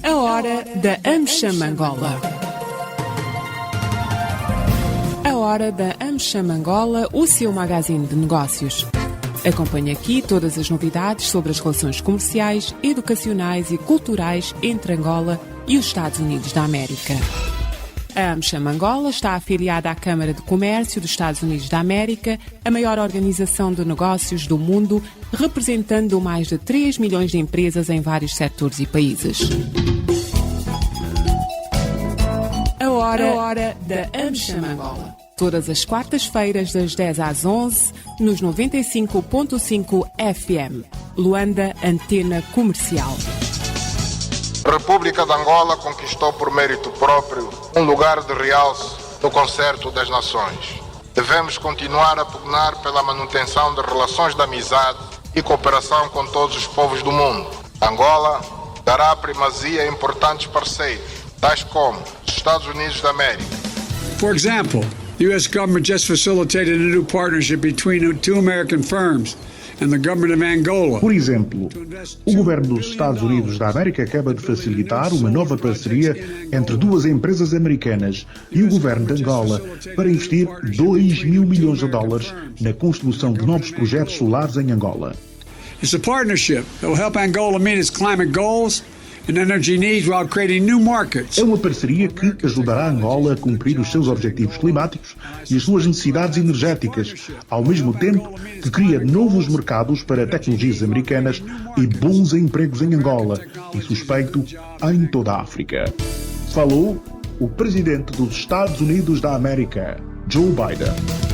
A hora da AmCham Angola. A hora da AmCham Angola, o seu magazine de negócios. Acompanhe aqui todas as novidades sobre as relações comerciais, educacionais e culturais entre Angola e os Estados Unidos da América. A AmCham Angola está afiliada à Câmara de Comércio dos Estados Unidos da América, a maior organização de negócios do mundo, representando mais de 3 milhões de empresas em vários setores e países. A hora da AmCham Angola. Todas as quartas-feiras, das 10 às 11, nos 95.5 FM. Luanda, Antena Comercial. A República de Angola conquistou por mérito próprio um lugar de realce no concerto das nações. Devemos continuar a pugnar pela manutenção de relações de amizade e cooperação com todos os povos do mundo. Angola dará primazia a importantes parceiros, tais como os Estados Unidos da América. For example, the U.S. government just facilitated a new partnership between two American firms and the government of Angola. Por exemplo, o governo dos Estados Unidos da América acaba de facilitar uma nova parceria entre duas empresas americanas e o governo de Angola para investir 2 mil milhões de dólares na construção de novos projetos solares em Angola. It's a partnership that will help Angola meet its climate goals and energy needs while creating new markets. É uma parceria que ajudará Angola a cumprir os seus objetivos climáticos e as suas necessidades energéticas, ao mesmo tempo que cria novos mercados para tecnologias americanas e bons empregos em Angola e, suspeito, em toda a África. Falou o presidente dos Estados Unidos da América, Joe Biden.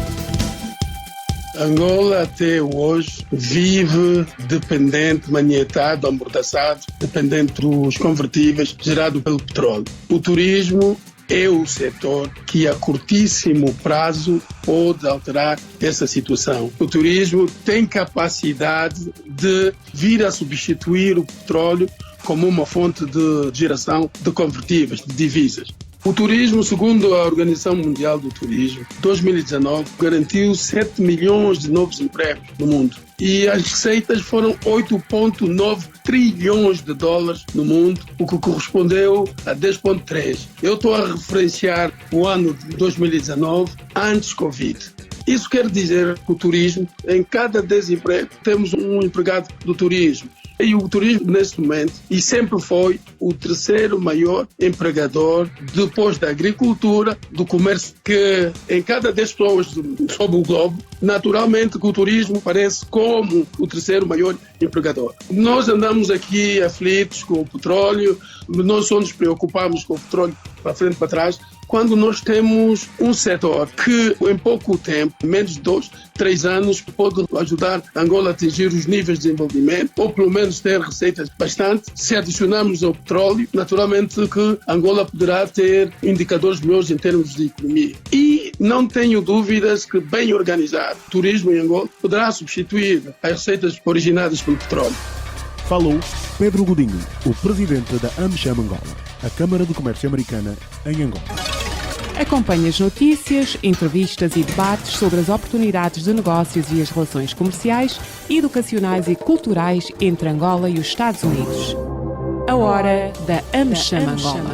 Angola até hoje vive dependente, manietado, amordaçado, dependente dos convertíveis gerados pelo petróleo. O turismo é o setor que a curtíssimo prazo pode alterar essa situação. O turismo tem capacidade de vir a substituir o petróleo como uma fonte de geração de convertíveis, de divisas. O turismo, segundo a Organização Mundial do Turismo, 2019 garantiu 7 milhões de novos empregos no mundo. E as receitas foram 8,9 trilhões de dólares no mundo, o que correspondeu a 10,3. Eu estou a referenciar o ano de 2019, antes Covid. Isso quer dizer que o turismo, em cada 10 empregos, temos um empregado do turismo. E o turismo, neste momento, e sempre foi o terceiro maior empregador, depois da agricultura, do comércio, que em cada 10 pessoas sobre o globo, naturalmente que o turismo parece como o terceiro maior empregador. Nós andamos aqui aflitos com o petróleo, nós só nos preocupamos com o petróleo para frente e para trás, quando nós temos um setor que em pouco tempo, menos de 2, 3 anos, pode ajudar Angola a atingir os níveis de desenvolvimento, ou pelo menos ter receitas bastante. Se adicionarmos ao petróleo, naturalmente que Angola poderá ter indicadores melhores em termos de economia. E não tenho dúvidas que, bem organizado, o turismo em Angola poderá substituir as receitas originadas pelo petróleo. Falou Pedro Godinho, o presidente da AmCham Angola, a Câmara de Comércio Americana em Angola. Acompanhe as notícias, entrevistas e debates sobre as oportunidades de negócios e as relações comerciais, educacionais e culturais entre Angola e os Estados Unidos. A hora da AmCham Angola.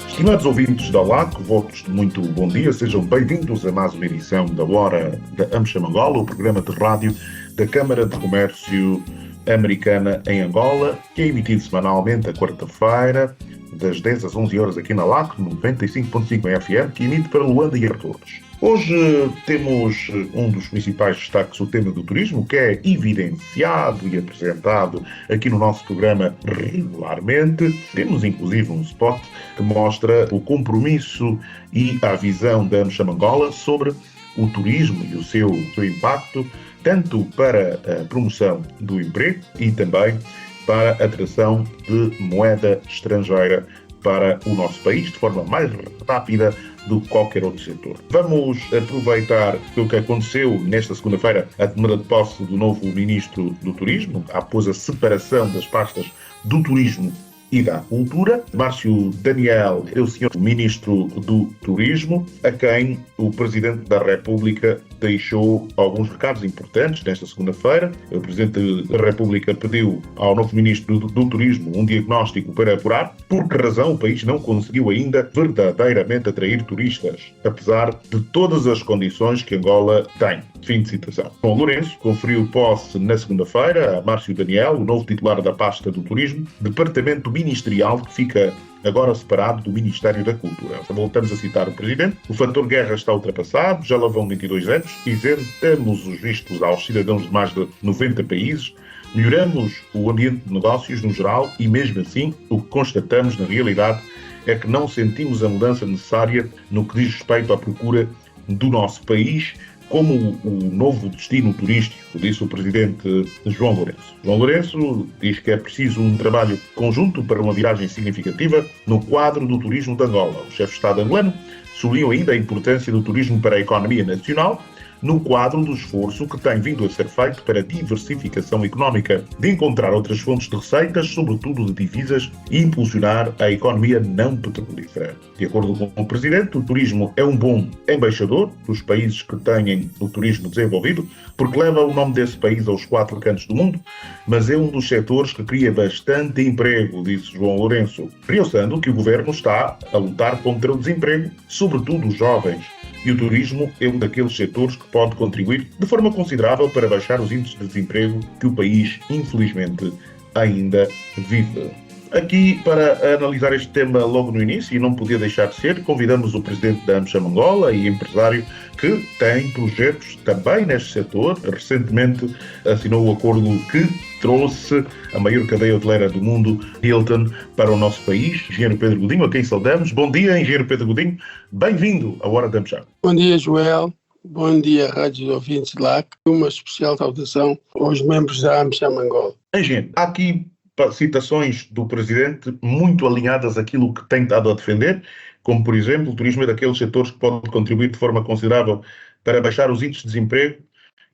Estimados ouvintes da LAC, votos de muito bom dia, sejam bem-vindos a mais uma edição da Hora da AmCham Angola, o programa de rádio da Câmara de Comércio Americana em Angola, que é emitido semanalmente à quarta-feira, das 10 às 11 horas aqui na LAC, 95.5 FM, que emite para Luanda e Artores. Hoje temos um dos principais destaques, o tema do turismo, que é evidenciado e apresentado aqui no nosso programa regularmente. Temos inclusive um spot que mostra o compromisso e a visão da AmCham Angola sobre o turismo e o seu impacto, tanto para a promoção do emprego e também para a atração de moeda estrangeira para o nosso país de forma mais rápida do que qualquer outro setor. Vamos aproveitar o que aconteceu nesta segunda-feira, a tomada de posse do novo Ministro do Turismo, após a separação das pastas do turismo e da Cultura. Márcio Daniel é o senhor Ministro do Turismo, a quem o Presidente da República deixou alguns recados importantes nesta segunda-feira. O Presidente da República pediu ao novo Ministro do Turismo um diagnóstico para apurar por que razão o país não conseguiu ainda verdadeiramente atrair turistas, apesar de todas as condições que Angola tem. Fim de citação. João Lourenço conferiu posse na segunda-feira a Márcio Daniel, o novo titular da pasta do Turismo, departamento ministerial que fica agora separado do Ministério da Cultura. Voltamos a citar o Presidente. O fator guerra está ultrapassado, já lá vão 22 anos, isentamos os vistos aos cidadãos de mais de 90 países, melhoramos o ambiente de negócios no geral e, mesmo assim, o que constatamos na realidade é que não sentimos a mudança necessária no que diz respeito à procura do nosso país como o novo destino turístico, disse o Presidente João Lourenço. João Lourenço diz que é preciso um trabalho conjunto para uma viragem significativa no quadro do turismo de Angola. O chefe de Estado angolano sublinhou ainda a importância do turismo para a economia nacional, no quadro do esforço que tem vindo a ser feito para a diversificação económica, de encontrar outras fontes de receitas, sobretudo de divisas, e impulsionar a economia não petrolífera. De acordo com o Presidente, o turismo é um bom embaixador dos países que têm o turismo desenvolvido, porque leva o nome desse país aos 4 cantos do mundo, mas é um dos setores que cria bastante emprego, disse João Lourenço, realçando que o Governo está a lutar contra o desemprego, sobretudo os jovens. E o turismo é um daqueles setores que pode contribuir de forma considerável para baixar os índices de desemprego que o país, infelizmente, ainda vive. Aqui, para analisar este tema logo no início, e não podia deixar de ser, convidamos o Presidente da AmCham Angola e empresário que tem projetos também neste setor. Recentemente assinou o acordo que trouxe a maior cadeia hoteleira do mundo, Hilton, para o nosso país. Engenheiro Pedro Godinho, a quem saudamos. Bom dia, Engenheiro Pedro Godinho. Bem-vindo à Hora da AmCham. Bom dia, Joel. Bom dia, rádios ouvintes de LAC. Uma especial saudação aos membros da AmCham Angola. Engenheiro, há aqui citações do Presidente muito alinhadas àquilo que tem estado a defender, como, por exemplo, o turismo é daqueles setores que pode contribuir de forma considerável para baixar os índices de desemprego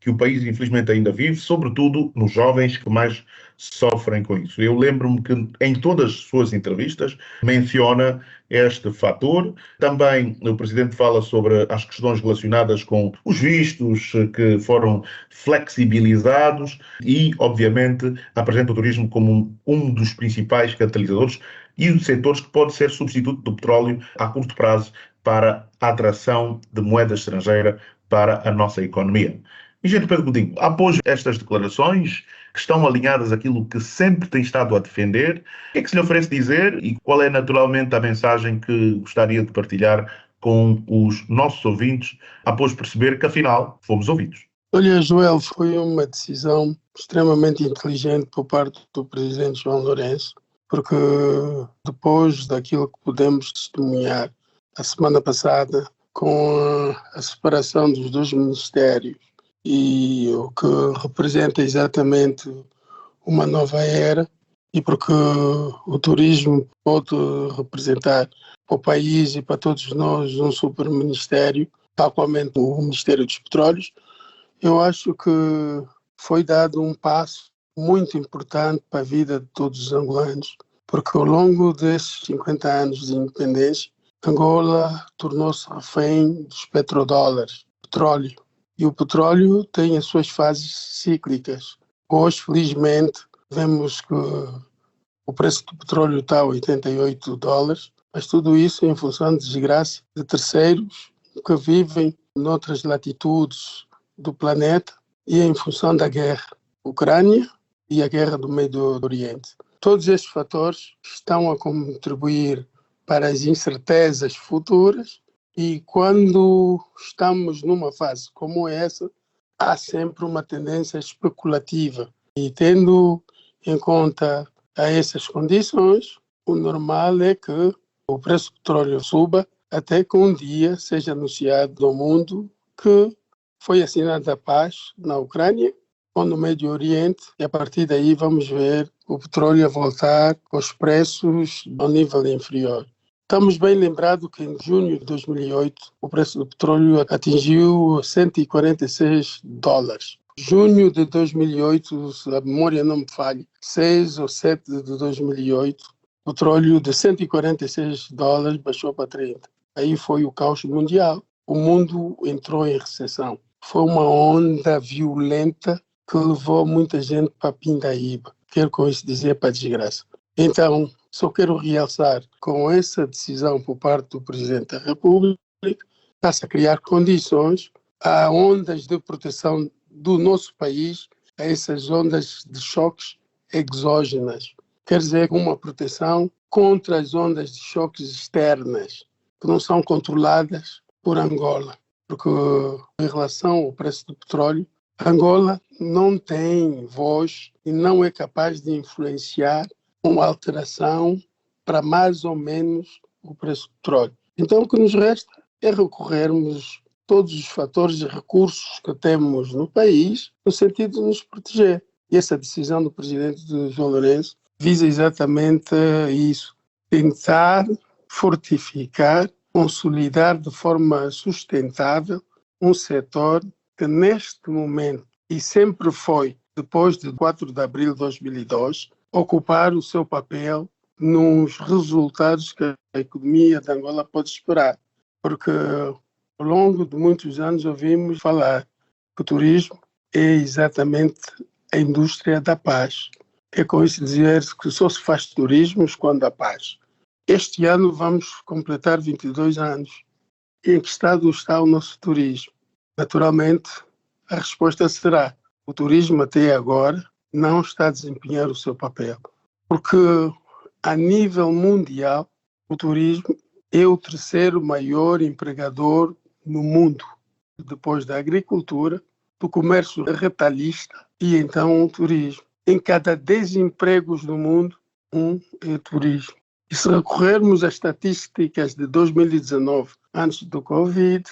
que o país, infelizmente, ainda vive, sobretudo nos jovens que mais sofrem com isso. Eu lembro-me que em todas as suas entrevistas menciona este fator. Também o Presidente fala sobre as questões relacionadas com os vistos que foram flexibilizados e, obviamente, apresenta o turismo como um dos principais catalisadores e um dos setores que pode ser substituto do petróleo a curto prazo para a atração de moeda estrangeira para a nossa economia. Engenheiro Pedro Godinho, após estas declarações que estão alinhadas àquilo que sempre tem estado a defender, o que é que se lhe oferece dizer e qual é naturalmente a mensagem que gostaria de partilhar com os nossos ouvintes após perceber que afinal fomos ouvidos? Olha, Joel, foi uma decisão extremamente inteligente por parte do Presidente João Lourenço, porque depois daquilo que pudemos testemunhar a semana passada com a separação dos 2 ministérios, e o que representa exatamente uma nova era, e porque o turismo pode representar para o país e para todos nós um super ministério, tal qualmente o Ministério dos Petróleos, eu acho que foi dado um passo muito importante para a vida de todos os angolanos, porque ao longo desses 50 anos de independência, Angola tornou-se refém dos petrodólares, petróleo. E o petróleo tem as suas fases cíclicas. Hoje, felizmente, vemos que o preço do petróleo está a $88, mas tudo isso em função de desgraça de terceiros que vivem noutras latitudes do planeta e em função da guerra Ucrânia e a guerra do Médio Oriente. Todos estes fatores estão a contribuir para as incertezas futuras. E quando estamos numa fase como essa, há sempre uma tendência especulativa. E tendo em conta essas condições, o normal é que o preço do petróleo suba até que um dia seja anunciado ao mundo que foi assinada a paz na Ucrânia ou no Médio Oriente, e a partir daí vamos ver o petróleo a voltar aos preços ao nível inferior. Estamos bem lembrados que em junho de 2008 o preço do petróleo atingiu $146. Junho de 2008, se a memória não me falha, 6 ou 7 de 2008, O petróleo de $146 baixou para 30. Aí foi o caos mundial. O mundo entrou em recessão. Foi uma onda violenta que levou muita gente para a pindaíba. Quero com isso dizer para a desgraça. Então, só quero realçar, com essa decisão por parte do Presidente da República, está-se a criar condições a ondas de proteção do nosso país, a essas ondas de choques exógenas. Quer dizer, uma proteção contra as ondas de choques externas, que não são controladas por Angola. Porque, em relação ao preço do petróleo, Angola não tem voz e não é capaz de influenciar uma alteração para mais ou menos o preço do petróleo. Então, o que nos resta é recorrermos todos os fatores e recursos que temos no país no sentido de nos proteger. E essa decisão do presidente João Lourenço visa exatamente isso, tentar fortificar, consolidar de forma sustentável um setor que neste momento, e sempre foi, depois de 4 de abril de 2002, ocupar o seu papel nos resultados que a economia de Angola pode esperar. Porque ao longo de muitos anos ouvimos falar que o turismo é exatamente a indústria da paz. É com isso dizer que só se faz turismo quando há paz. Este ano vamos completar 22 anos. Em que estado está o nosso turismo? Naturalmente, a resposta será: o turismo até agora não está a desempenhar o seu papel. Porque a nível mundial, o turismo é o terceiro maior empregador no mundo, depois da agricultura, do comércio retalhista e então o turismo. Em cada 10 empregos do mundo, um é turismo. E se recorrermos às estatísticas de 2019, antes do Covid,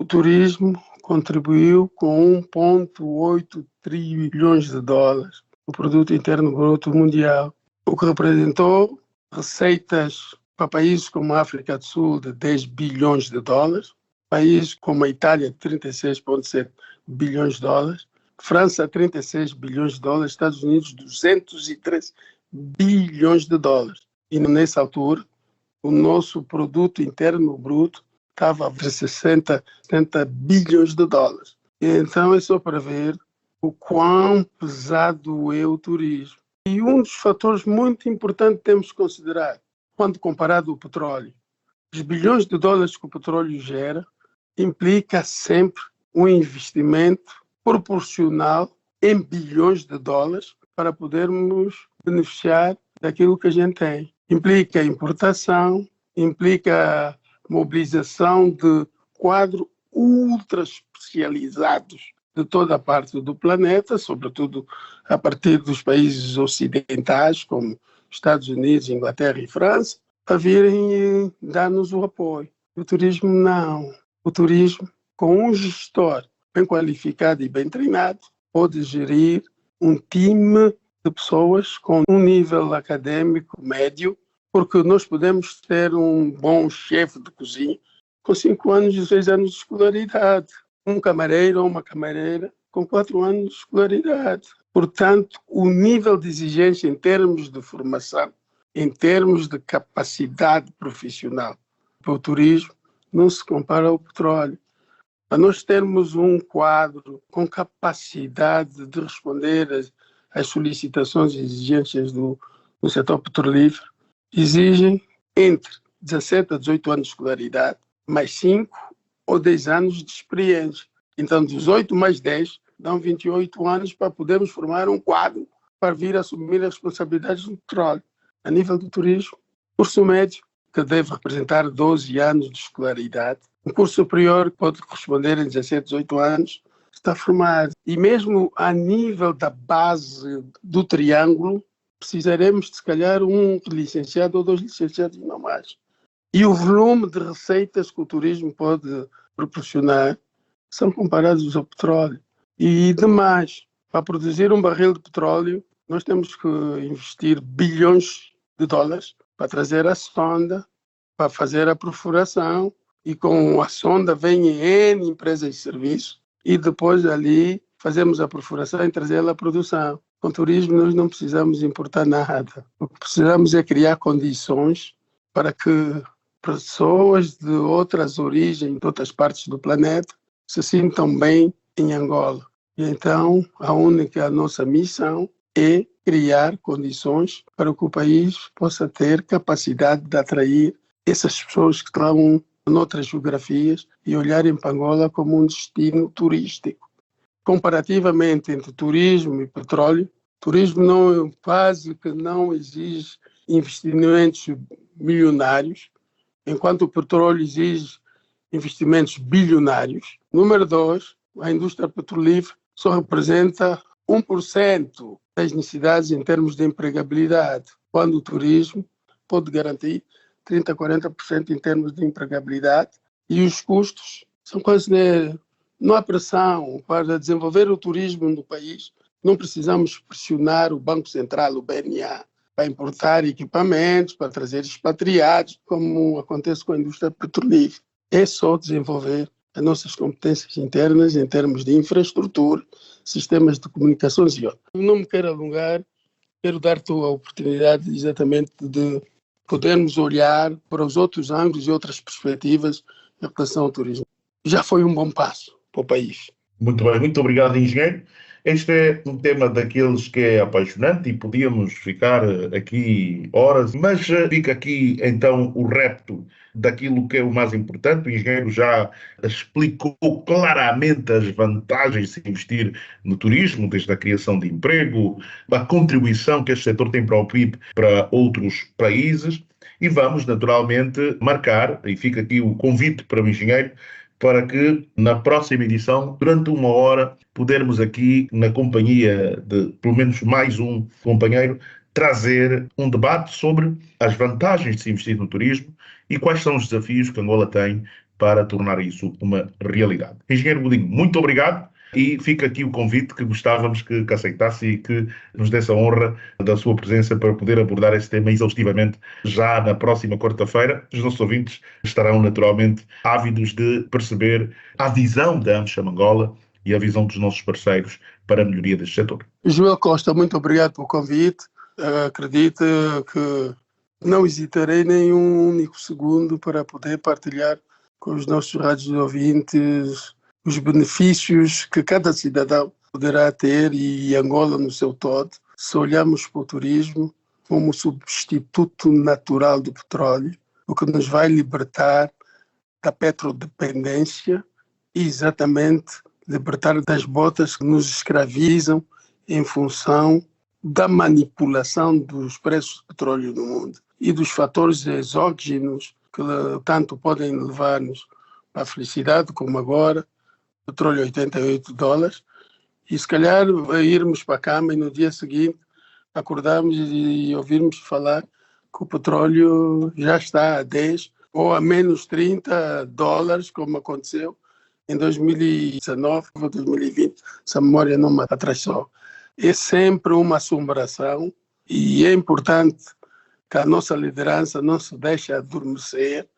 o turismo contribuiu com 1,8 trilhões de dólares no produto interno bruto mundial, o que representou receitas para países como a África do Sul de 10 bilhões de dólares, países como a Itália de 36,7 bilhões de dólares, França 36 bilhões de dólares, Estados Unidos 203 bilhões de dólares. E nessa altura, o nosso produto interno bruto estava a 60, 70 bilhões de dólares. E então é só para ver o quão pesado é o turismo. E um dos fatores muito importantes que temos que considerar, quando comparado ao petróleo, os bilhões de dólares que o petróleo gera implica sempre um investimento proporcional em bilhões de dólares para podermos beneficiar daquilo que a gente tem. Implica importação, implica mobilização de quadros ultra especializados de toda a parte do planeta, sobretudo a partir dos países ocidentais, como Estados Unidos, Inglaterra e França, a virem dar-nos o apoio. O turismo não. O turismo, com um gestor bem qualificado e bem treinado, pode gerir um time de pessoas com um nível acadêmico médio, porque nós podemos ter um bom chefe de cozinha com 5 anos e 6 anos de escolaridade, um camareiro ou uma camareira com 4 anos de escolaridade. Portanto, o nível de exigência em termos de formação, em termos de capacidade profissional para o turismo, não se compara ao petróleo. Para nós termos um quadro com capacidade de responder às solicitações e exigências do setor petrolífero, exigem entre 17 a 18 anos de escolaridade, mais 5 ou 10 anos de experiência. Então, 18 mais 10 dão 28 anos para podermos formar um quadro para vir assumir as responsabilidades do petróleo. A nível do turismo, curso médio, que deve representar 12 anos de escolaridade, um curso superior que pode corresponder a 17, 18 anos, está formado. E mesmo a nível da base do triângulo, precisaremos de, se calhar, um licenciado ou 2 licenciados e não mais. E o volume de receitas que o turismo pode proporcionar são comparados ao petróleo. E demais, para produzir um barril de petróleo, nós temos que investir bilhões de dólares para trazer a sonda, para fazer a perfuração, e com a sonda vem N empresas de serviço, e depois ali fazemos a perfuração e trazê-la à produção. Com o turismo nós não precisamos importar nada. O que precisamos é criar condições para que pessoas de outras origens, de outras partes do planeta, se sintam bem em Angola. E então, a nossa missão é criar condições para que o país possa ter capacidade de atrair essas pessoas que estão noutras geografias e olharem para Angola como um destino turístico. Comparativamente entre turismo e petróleo, turismo quase que não exige investimentos milionários, enquanto o petróleo exige investimentos bilionários. Número 2, a indústria petrolífera só representa 1% das necessidades em termos de empregabilidade, quando o turismo pode garantir 30% a 40% em termos de empregabilidade, e os custos são quase... Não há pressão para desenvolver o turismo no país. Não precisamos pressionar o Banco Central, o BNA, para importar equipamentos, para trazer expatriados, como acontece com a indústria petrolífera. É só desenvolver as nossas competências internas em termos de infraestrutura, sistemas de comunicações e outros. Não me quero alongar, quero dar-te a oportunidade exatamente de podermos olhar para os outros ângulos e outras perspectivas em relação ao turismo. Já foi um bom passo para o país. Muito bem, muito obrigado, engenheiro. Este é um tema daqueles que é apaixonante e podíamos ficar aqui horas, mas fica aqui então o repto daquilo que é o mais importante. O engenheiro já explicou claramente as vantagens de se investir no turismo, desde a criação de emprego, a contribuição que este setor tem para o PIB para outros países, e vamos naturalmente marcar, e fica aqui o convite para o engenheiro, para que na próxima edição, durante 1 hora, pudermos aqui, na companhia de pelo menos mais um companheiro, trazer um debate sobre as vantagens de se investir no turismo e quais são os desafios que Angola tem para tornar isso uma realidade. Engenheiro Godinho, muito obrigado, e fica aqui o convite que gostávamos que aceitasse e que nos desse a honra da sua presença para poder abordar esse tema exaustivamente já na próxima quarta-feira. Os nossos ouvintes estarão naturalmente ávidos de perceber a visão da AmCham Angola e a visão dos nossos parceiros para a melhoria deste setor. Joel Costa, muito obrigado pelo convite. Acredito que não hesitarei nem um único segundo para poder partilhar com os nossos rádios ouvintes os benefícios que cada cidadão poderá ter, e Angola no seu todo, se olharmos para o turismo como substituto natural do petróleo, o que nos vai libertar da petrodependência e exatamente libertar das botas que nos escravizam em função da manipulação dos preços do petróleo no mundo e dos fatores exógenos que tanto podem levar-nos para a felicidade, como agora, petróleo $88, e se calhar irmos para a cama e no dia seguinte acordarmos e ouvirmos falar que o petróleo já está a 10 ou a menos $30, como aconteceu em 2019 ou 2020, se a memória não me atrasou. É sempre uma assombração, e é importante que a nossa liderança não se deixe adormecer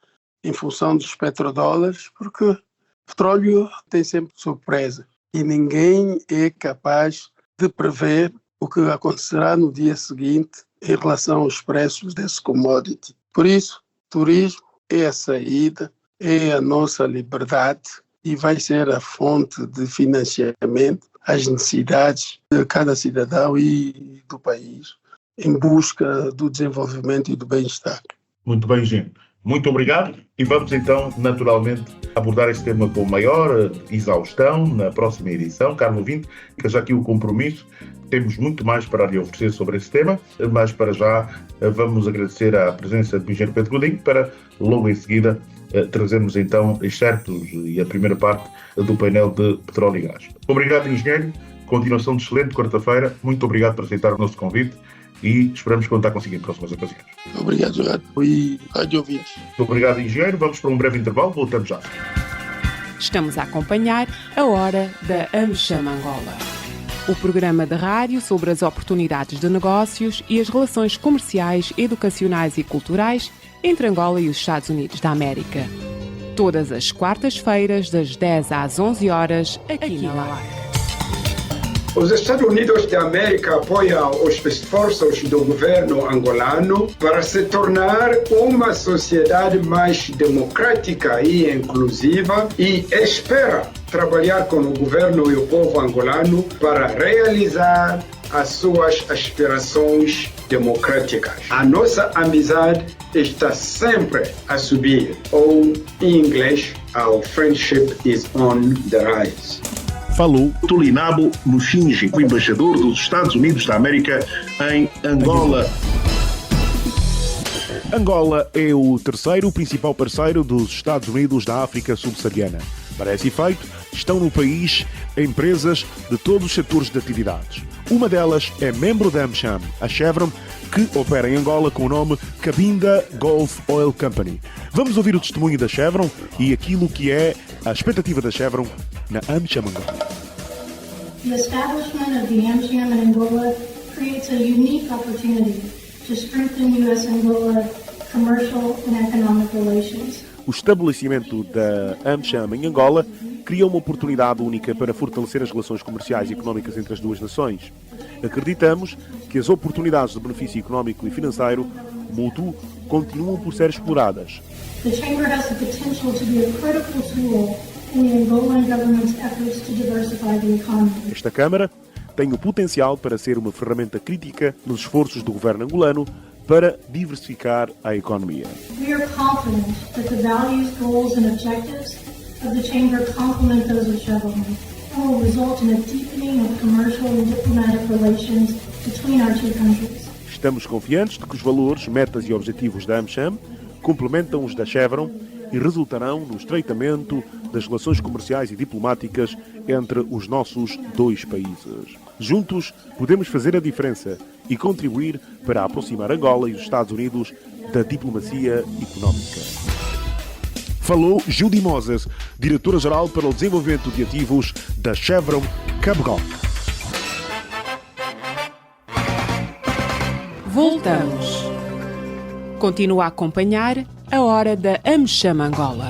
em função dos petrodólares, porque o petróleo tem sempre surpresa e ninguém é capaz de prever o que acontecerá no dia seguinte em relação aos preços desse commodity. Por isso, turismo é a saída, é a nossa liberdade e vai ser a fonte de financiamento às necessidades de cada cidadão e do país em busca do desenvolvimento e do bem-estar. Muito bem, Gino. Muito obrigado, e vamos então, naturalmente, abordar este tema com maior exaustão na próxima edição. Caro ouvinte, que já aqui o compromisso, temos muito mais para lhe oferecer sobre esse tema, mas para já vamos agradecer a presença do engenheiro Pedro Godinho para logo em seguida trazermos então excertos e a primeira parte do painel de petróleo e gás. Obrigado, engenheiro, continuação de excelente quarta-feira, muito obrigado por aceitar o nosso convite e esperamos contar consigo em próximas ocasiões. Obrigado, Jorge, e rádio ouvintes. Muito obrigado, engenheiro. Vamos para um breve intervalo, voltamos já. Estamos a acompanhar a Hora da AmCham Angola, o programa de rádio sobre as oportunidades de negócios e as relações comerciais, educacionais e culturais entre Angola e os Estados Unidos da América. Todas as quartas-feiras, das 10 às 11 horas, aqui na LAC. Os Estados Unidos da América apoiam os esforços do governo angolano para se tornar uma sociedade mais democrática e inclusiva e espera trabalhar com o governo e o povo angolano para realizar as suas aspirações democráticas. A nossa amizade está sempre a subir, ou em inglês, our friendship is on the rise. Falou Tulinabo Mushinji, o embaixador dos Estados Unidos da América em Angola. Angola é o terceiro principal parceiro dos Estados Unidos da África subsaariana. Para esse efeito, estão no país empresas de todos os setores de atividades. Uma delas é membro da AmCham, a Chevron, que opera em Angola com o nome Cabinda Gulf Oil Company. Vamos ouvir o testemunho da Chevron e aquilo que é a expectativa da Chevron na AmCham Angola. The establishment of the AmCham in Angola creates a unique opportunity to strengthen U.S.-Angola commercial and economic relations. O estabelecimento da AmCham em Angola cria uma oportunidade única para fortalecer as relações comerciais e económicas entre as duas nações. Acreditamos que as oportunidades de benefício económico e financeiro mútuo continuam por ser exploradas. The Chamber has the potential to be a critical tool in the Angolan government's efforts to diversify the economy. Esta Câmara tem o potencial para ser uma ferramenta crítica nos esforços do governo angolano para diversificar a economia. We are confident that the values, goals and objectives of the Chamber complement those of Chevron and will result in a deepening of commercial and diplomatic relations between our two countries. Estamos confiantes de que os valores, metas e objetivos da AmCham complementam os da Chevron e resultarão no estreitamento das relações comerciais e diplomáticas entre os nossos dois países. Juntos, podemos fazer a diferença e contribuir para aproximar Angola e os Estados Unidos da diplomacia económica. Falou Judy Moses, diretora-geral para o desenvolvimento de ativos da Chevron Cabral. Voltamos. Continua a acompanhar a Hora da AmCham Angola,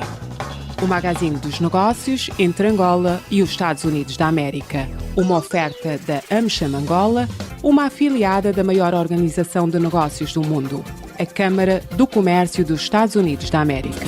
o magazine dos negócios entre Angola e os Estados Unidos da América. Uma oferta da AmCham Angola, uma afiliada da maior organização de negócios do mundo, a Câmara do Comércio dos Estados Unidos da América.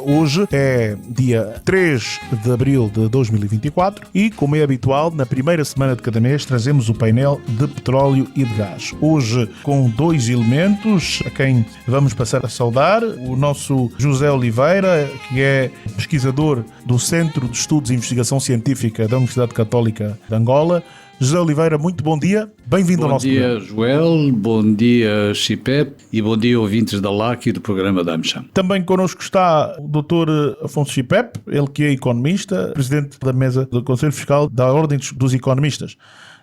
Hoje é dia 3 de abril de 2024 e, como é habitual, na primeira semana de cada mês trazemos o painel de petróleo e de gás. Hoje com dois elementos a quem vamos passar a saudar, o nosso José Oliveira, que é pesquisador do Centro de Estudos e Investigação Científica da Universidade Católica de Angola. José Oliveira, muito bom dia, bem-vindo ao nosso programa. Bom dia, Joel, bom dia, Chipep, e bom dia, ouvintes da LAC e do programa da AmCham. Também connosco está o Dr. Afonso Chipep, ele que é economista, presidente da mesa do Conselho Fiscal da Ordem dos Economistas.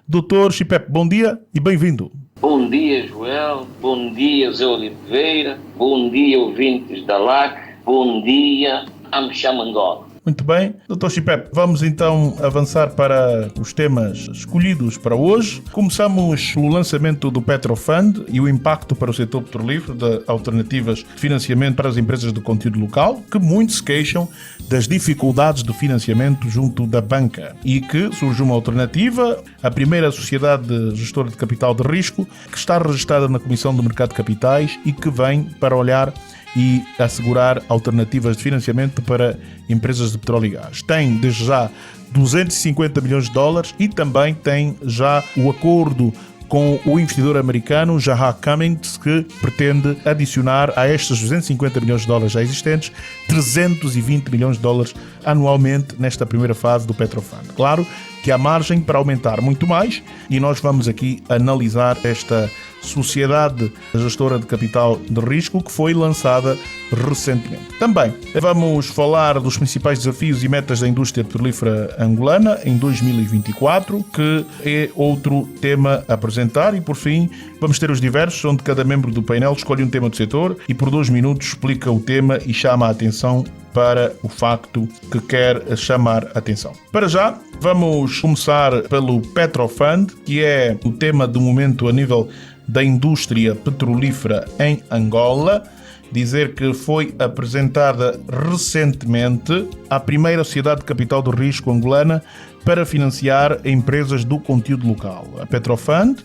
Dr. Chipep, bom dia e bem-vindo. Bom dia, Joel, bom dia, José Oliveira, bom dia, ouvintes da LAC, bom dia, AmCham Angola. Muito bem. Dr. Chipep, vamos então avançar para os temas escolhidos para hoje. Começamos pelo lançamento do Petrofund e o impacto para o setor petrolífero de alternativas de financiamento para as empresas de conteúdo local, que muito se queixam das dificuldades de financiamento junto da banca e que surge uma alternativa, a primeira sociedade gestora de capital de risco, que está registrada na Comissão do Mercado de Capitais e que vem para olhar e assegurar alternativas de financiamento para empresas de petróleo e gás. Tem, desde já, 250 milhões de dólares e também tem já o acordo com o investidor americano Jaha Cummings, que pretende adicionar a estes 250 milhões de dólares já existentes 320 milhões de dólares anualmente nesta primeira fase do Petrofund. Claro que há margem para aumentar muito mais e nós vamos aqui analisar esta sociedade gestora de capital de risco que foi lançada recentemente. Também vamos falar dos principais desafios e metas da indústria petrolífera angolana em 2024, que é outro tema a apresentar, e por fim vamos ter os diversos, onde cada membro do painel escolhe um tema do setor e por 2 minutos explica o tema e chama a atenção para o facto que quer chamar a atenção. Para já, vamos começar pelo Petrofund, que é o tema do momento a nível da indústria petrolífera em Angola, dizer que foi apresentada recentemente à primeira sociedade de capital do risco angolana para financiar empresas do conteúdo local. A Petrofund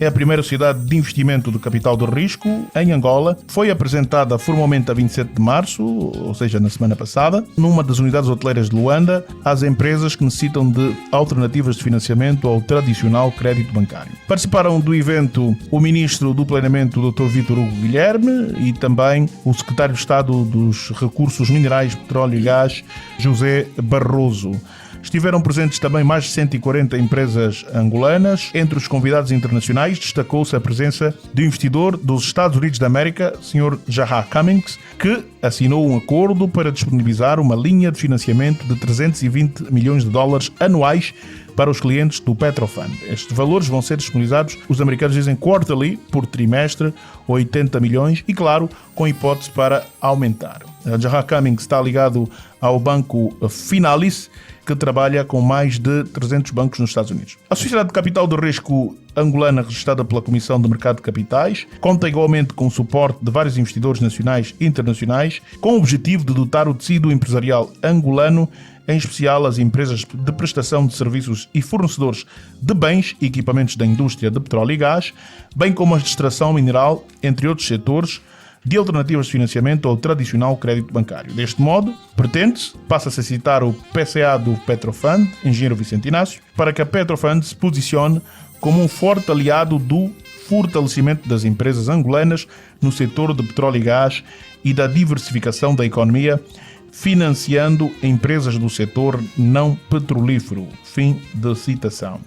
é a primeira sociedade de investimento de capital de risco em Angola. Foi apresentada formalmente a 27 de março, ou seja, na semana passada, numa das unidades hoteleiras de Luanda, às empresas que necessitam de alternativas de financiamento ao tradicional crédito bancário. Participaram do evento o Ministro do Planeamento, Dr. Vítor Hugo Guilherme, e também o Secretário de Estado dos Recursos Minerais, Petróleo e Gás, José Barroso. Estiveram presentes também mais de 140 empresas angolanas. Entre os convidados internacionais destacou-se a presença do investidor dos Estados Unidos da América, Sr. Jaha Cummings, que assinou um acordo para disponibilizar uma linha de financiamento de 320 milhões de dólares anuais para os clientes do Petrofund. Estes valores vão ser disponibilizados, os americanos dizem quarterly, por trimestre, 80 milhões, e claro, com hipótese para aumentar. A Jaha Cummings está ligado ao banco Finalis, que trabalha com mais de 300 bancos nos Estados Unidos. A Sociedade de Capital de Risco angolana, registrada pela Comissão de Mercado de Capitais, conta igualmente com o suporte de vários investidores nacionais e internacionais, com o objetivo de dotar o tecido empresarial angolano, em especial as empresas de prestação de serviços e fornecedores de bens e equipamentos da indústria de petróleo e gás, bem como a extração mineral, entre outros setores, de alternativas de financiamento ao tradicional crédito bancário. Deste modo, pretende-se, passa-se a citar o PCA do Petrofund, engenheiro Vicente Inácio, para que a Petrofund se posicione como um forte aliado do fortalecimento das empresas angolanas no setor de petróleo e gás e da diversificação da economia, financiando empresas do setor não petrolífero. Fim de citação.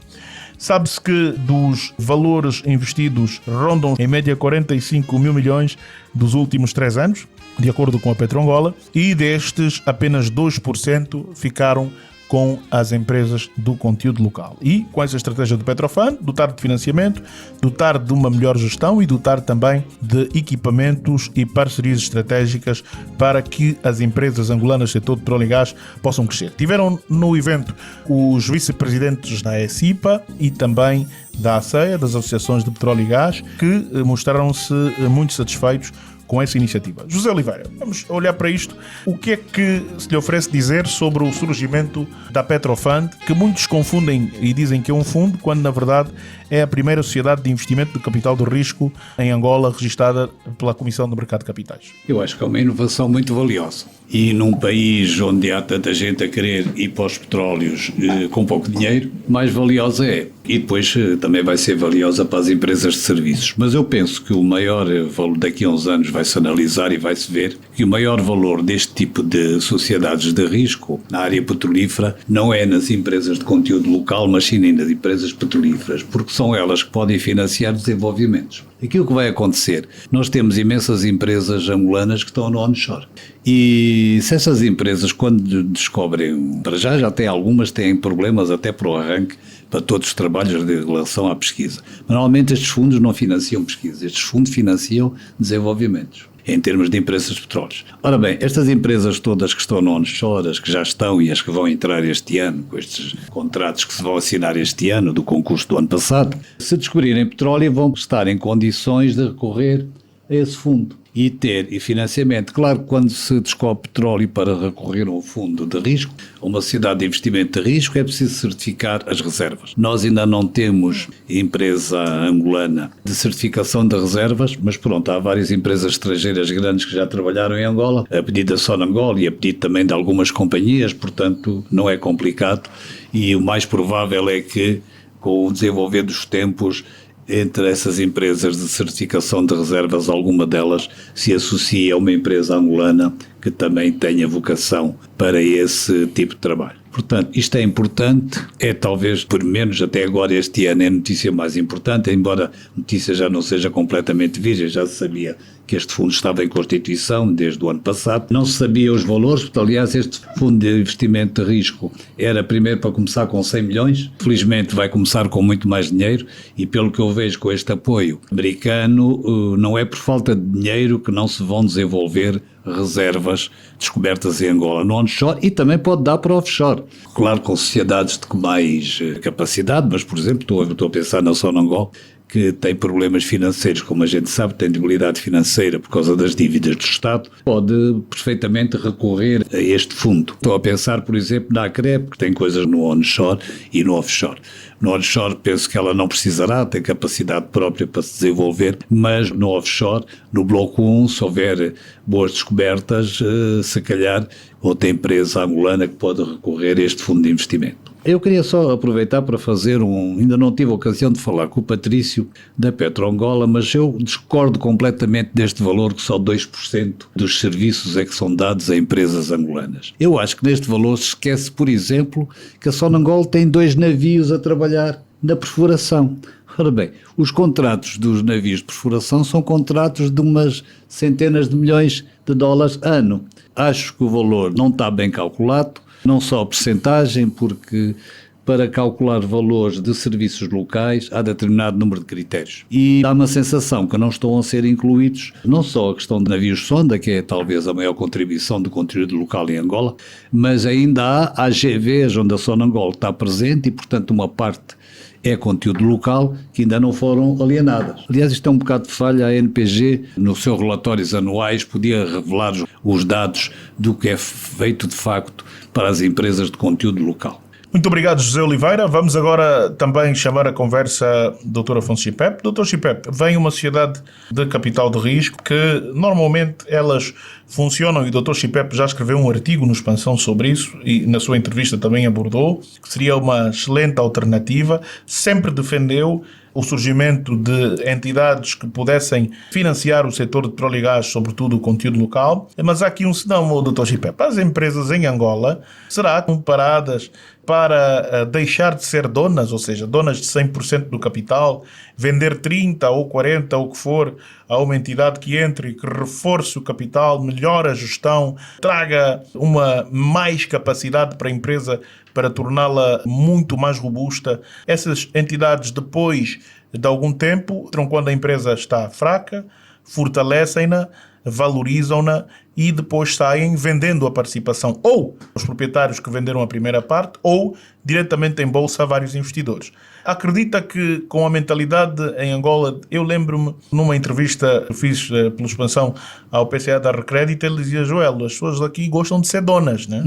Sabe-se que dos valores investidos rondam em média 45 mil milhões dos últimos 3 anos, de acordo com a Petrongola, e destes apenas 2% ficaram com as empresas do conteúdo local. E com essa estratégia do Petrofund, dotar de financiamento, dotar de uma melhor gestão e dotar também de equipamentos e parcerias estratégicas para que as empresas angolanas do setor de petróleo e gás possam crescer. Tiveram no evento os vice-presidentes da ECIPA e também da ACEA, das Associações de Petróleo e Gás, que mostraram-se muito satisfeitos com essa iniciativa. José Oliveira, vamos olhar para isto. O que é que se lhe oferece dizer sobre o surgimento da Petrofund, que muitos confundem e dizem que é um fundo, quando na verdade é a primeira sociedade de investimento de capital de risco em Angola, registada pela Comissão do Mercado de Capitais? Eu acho que é uma inovação muito valiosa. E num país onde há tanta gente a querer ir para os petróleos com pouco dinheiro, mais valiosa é. E depois também vai ser valiosa para as empresas de serviços. Mas eu penso que o maior valor, daqui a uns anos vai-se analisar e vai-se ver que o maior valor deste tipo de sociedades de risco na área petrolífera não é nas empresas de conteúdo local, mas sim nas empresas petrolíferas, porque são elas que podem financiar desenvolvimentos. Aquilo que vai acontecer, nós temos imensas empresas angolanas que estão no onshore. E se essas empresas, quando descobrem, para já têm algumas, têm problemas até para o arranque, para todos os trabalhos de relação à pesquisa. Normalmente estes fundos não financiam pesquisa, estes fundos financiam desenvolvimentos, em termos de empresas de petróleos. Ora bem, estas empresas todas que estão no onshore, as que já estão e as que vão entrar este ano, com estes contratos que se vão assinar este ano, do concurso do ano passado, se descobrirem petróleo vão estar em condições de recorrer a esse fundo e ter financiamento. Claro que quando se descobre petróleo para recorrer a um fundo de risco, a uma sociedade de investimento de risco, é preciso certificar as reservas. Nós ainda não temos empresa angolana de certificação de reservas, mas pronto, há várias empresas estrangeiras grandes que já trabalharam em Angola, a pedido da Sonangol e a pedido também de algumas companhias, portanto não é complicado e o mais provável é que com o desenvolver dos tempos entre essas empresas de certificação de reservas, alguma delas se associa a uma empresa angolana que também tenha vocação para esse tipo de trabalho. Portanto, isto é importante, é talvez, por menos até agora este ano, é a notícia mais importante, embora a notícia já não seja completamente virgem, já se sabia que este fundo estava em constituição desde o ano passado, não se sabia os valores, porque aliás este fundo de investimento de risco era primeiro para começar com 100 milhões, felizmente vai começar com muito mais dinheiro e pelo que eu vejo com este apoio americano, não é por falta de dinheiro que não se vão desenvolver reservas descobertas em Angola no onshore e também pode dar para offshore. Claro, com sociedades de mais capacidade, mas por exemplo, estou a pensar na Sonangol, que tem problemas financeiros, como a gente sabe, tem debilidade financeira por causa das dívidas do Estado, pode perfeitamente recorrer a este fundo. Estou a pensar, por exemplo, na ACREP, que tem coisas no onshore e no offshore. No onshore penso que ela não precisará, tem capacidade própria para se desenvolver, mas no offshore, no bloco 1, se houver boas descobertas, se calhar outra empresa angolana que pode recorrer a este fundo de investimento. Eu queria só aproveitar para fazer ainda não tive a ocasião de falar com o Patrício da PetroAngola, mas eu discordo completamente deste valor que só 2% dos serviços é que são dados a empresas angolanas. Eu acho que neste valor se esquece, por exemplo, que a Sonangol tem 2 navios a trabalhar na perfuração. Ora bem, os contratos dos navios de perfuração são contratos de umas centenas de milhões de dólares ano. Acho que o valor não está bem calculado, não só a percentagem, porque para calcular valores de serviços locais há determinado número de critérios. E dá uma sensação que não estão a ser incluídos não só a questão de navios-sonda, que é talvez a maior contribuição do conteúdo local em Angola, mas ainda há AGVs onde a Sonangol está presente e, portanto, uma parte é conteúdo local que ainda não foram alienadas. Aliás, isto é um bocado de falha. A NPG, nos seus relatórios anuais, podia revelar os dados do que é feito de facto para as empresas de conteúdo local. Muito obrigado, José Oliveira. Vamos agora também chamar a conversa Dr. Afonso Chipep. Dr. Chipep, vem uma sociedade de capital de risco que normalmente elas funcionam, e o Dr. Chipep já escreveu um artigo no Expansão sobre isso e na sua entrevista também abordou, que seria uma excelente alternativa, sempre defendeu o surgimento de entidades que pudessem financiar o setor de petróleo e gás, sobretudo o conteúdo local. Mas há aqui um senão, Dr. Chipep. As empresas em Angola serão comparadas para deixar de ser donas, ou seja, donas de 100% do capital, vender 30% ou 40% ou o que for a uma entidade que entre, que reforce o capital, melhore a gestão, traga uma mais capacidade para a empresa para torná-la muito mais robusta. Essas entidades, depois de algum tempo, quando a empresa está fraca, fortalecem-na, valorizam-na e depois saem vendendo a participação, ou os proprietários que venderam a primeira parte, ou diretamente em bolsa a vários investidores. Acredita que com a mentalidade em Angola, eu lembro-me numa entrevista que fiz pela Expansão ao PCA da Recrédito, ele dizia: Joel, as pessoas aqui gostam de ser donas, né?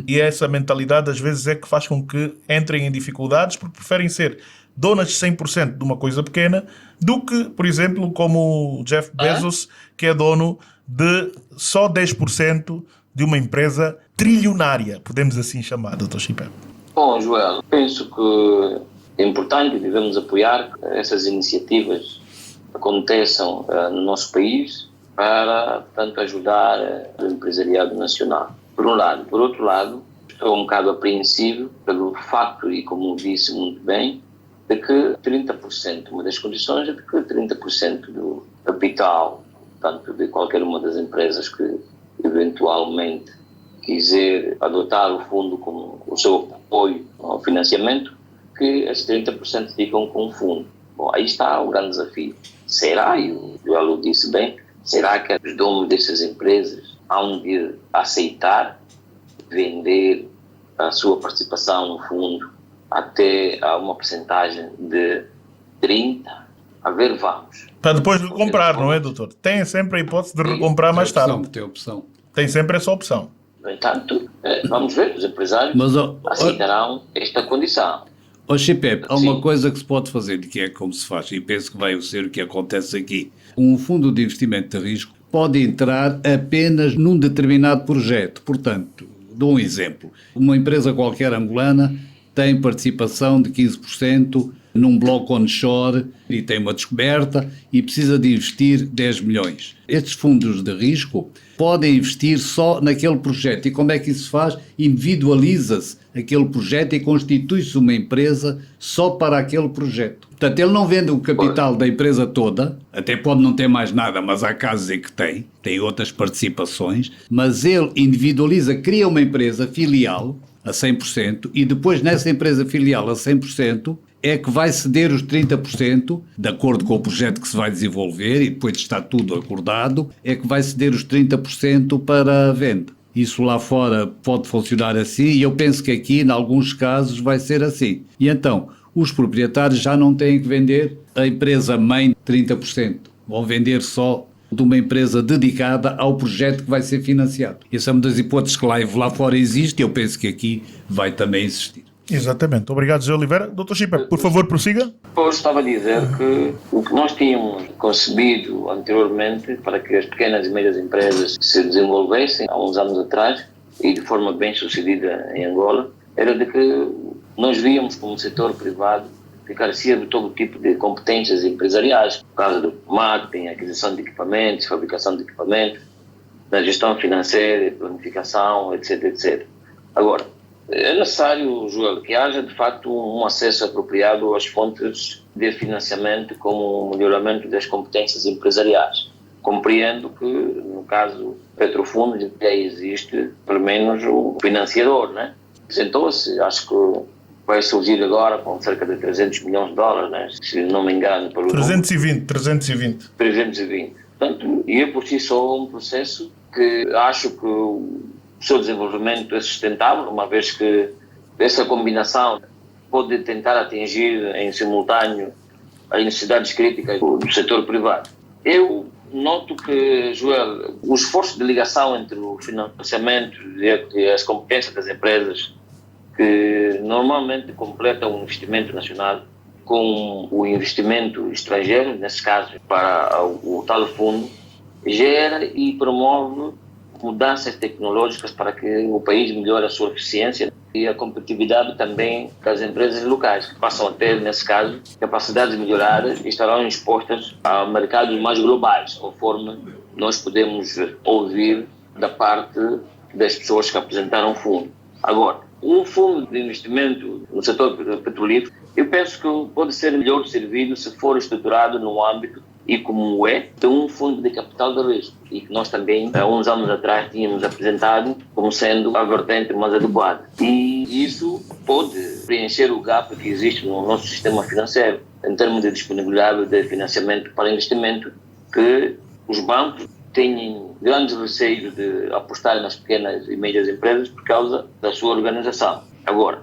E essa mentalidade às vezes é que faz com que entrem em dificuldades porque preferem ser donas de 100% de uma coisa pequena do que, por exemplo, como o Jeff Bezos, que é dono de só 10% de uma empresa trilionária, podemos assim chamar, Dr. Chipep. Bom, Joel, penso que é importante e devemos apoiar que essas iniciativas aconteçam no nosso país para, portanto, ajudar o empresariado nacional. Por um lado. Por outro lado, estou um bocado apreensivo pelo facto, e como disse muito bem, de que 30%, uma das condições é de que 30% do capital, portanto, de qualquer uma das empresas que eventualmente quiser adotar o fundo como o seu apoio ao financiamento, que esses 30% ficam com o fundo. Bom, aí está o grande desafio. Será, e o Joel disse bem, será que os donos dessas empresas hão de aceitar vender a sua participação no fundo até a uma percentagem de 30%? A ver, vamos. Para depois recomprar, não é, doutor? Tem sempre a hipótese de recomprar mais tarde. Tem opção. Tem sempre essa opção. No entanto, vamos ver, os empresários aceitarão esta condição. Chipep, há uma coisa que se pode fazer, que é como se faz, e penso que vai ser o que acontece aqui. Um fundo de investimento de risco pode entrar apenas num determinado projeto. Portanto, dou um exemplo. Uma empresa qualquer angolana tem participação de 15% num bloco onshore e tem uma descoberta e precisa de investir 10 milhões. Estes fundos de risco podem investir só naquele projeto. E como é que isso se faz? Individualiza-se aquele projeto e constitui-se uma empresa só para aquele projeto. Portanto, ele não vende o capital da empresa toda, até pode não ter mais nada, mas há casos em que tem outras participações, mas ele individualiza, cria uma empresa filial a 100% e depois nessa empresa filial a 100% é que vai ceder os 30%, de acordo com o projeto que se vai desenvolver, e depois está tudo acordado, é que vai ceder os 30% para a venda. Isso lá fora pode funcionar assim e eu penso que aqui, em alguns casos, vai ser assim. E então, os proprietários já não têm que vender a empresa mãe 30%. Vão vender só de uma empresa dedicada ao projeto que vai ser financiado. Essa é uma das hipóteses que lá fora existe e eu penso que aqui vai também existir. Exatamente. Obrigado, José Oliveira. Dr. Chipe, por favor, prossiga. Eu estava a dizer que o que nós tínhamos concebido anteriormente para que as pequenas e médias empresas se desenvolvessem há uns anos atrás e de forma bem sucedida em Angola, era de que nós víamos como setor privado que carecia de todo tipo de competências empresariais, por causa do marketing, aquisição de equipamentos, fabricação de equipamentos, na gestão financeira, planificação, etc, etc. Agora, é necessário, Joel, que haja de facto um acesso apropriado às fontes de financiamento como o melhoramento das competências empresariais. Compreendo que, no caso Petrofundos, já existe pelo menos o financiador, né? Sentou-se, acho que vai surgir agora com cerca de 300 milhões de dólares, né? Se não me engano. Pelo 320. Portanto, e é por si só um processo que acho que o seu desenvolvimento é sustentável, uma vez que essa combinação pode tentar atingir em simultâneo as necessidades críticas do setor privado. Eu noto que, Joel, o esforço de ligação entre o financiamento e as competências das empresas que normalmente completam o investimento nacional com o investimento estrangeiro, nesse caso para o tal fundo, gera e promove mudanças tecnológicas para que o país melhore a sua eficiência e a competitividade também das empresas locais, que passam a ter, nesse caso, capacidades melhoradas e estarão expostas a mercados mais globais, conforme nós podemos ouvir da parte das pessoas que apresentaram o fundo. Agora, um fundo de investimento no setor petrolífero, eu penso que pode ser melhor servido se for estruturado no âmbito, e como é, de um fundo de capital de risco, e que nós também, há uns anos atrás, tínhamos apresentado como sendo a vertente mais adequada. E isso pode preencher o gap que existe no nosso sistema financeiro, em termos de disponibilidade de financiamento para investimento, que os bancos têm grandes receios de apostar nas pequenas e médias empresas por causa da sua organização. Agora,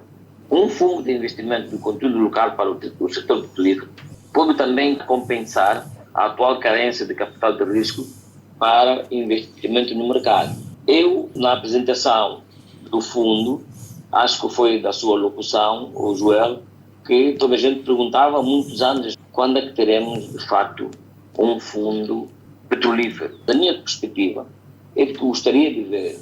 um fundo de investimento do conteúdo local para o setor petrolífero pode também compensar a atual carência de capital de risco para investimento no mercado. Eu, na apresentação do fundo, acho que foi da sua locução, o Joel, que toda a gente perguntava há muitos anos quando é que teremos, de facto, um fundo petrolífero. Da minha perspectiva, é que gostaria de ver